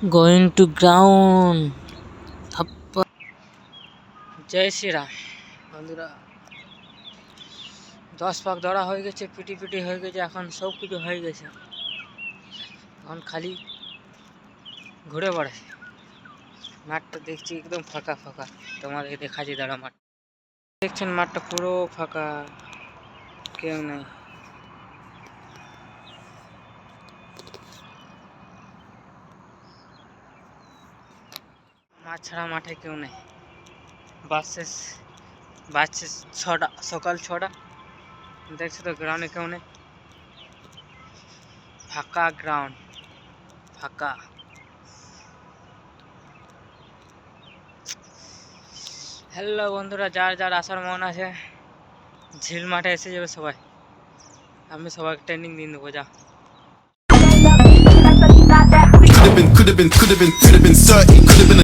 Going to ground. জয় শ্রীরাম। বন্ধুরা 10 পাক দৌড়া হয়ে গেছে, পিটি পিটি হয়ে গেছে, এখন সব কিছু হয়ে গেছে, এখন খালি ঘুরে বেড়াচ্ছে। মাঠটা দেখছি একদম ফাঁকা ফাঁকা, তোমাদেরকে দেখাচ্ছি, দাঁড়া। মাঠ দেখছেন, মাঠটা পুরো ফাঁকা, কেউ নেই। মাঠ ছাড়া মাঠে কেউ নেই। বাজছে 6টা, সকাল 6টা। দেখছো তো, গ্রাউন্ডে কেউ নেই, ফাঁকা গ্রাউন্ড, ফাঁকা। হ্যালো বন্ধুরা, যার যার আসার মন আছে ঝিল মাঠে এসে যাবে সবাই, আমি সবাইকে ট্রেনিং দিয়ে দেবো। যা Could have been 30, could have been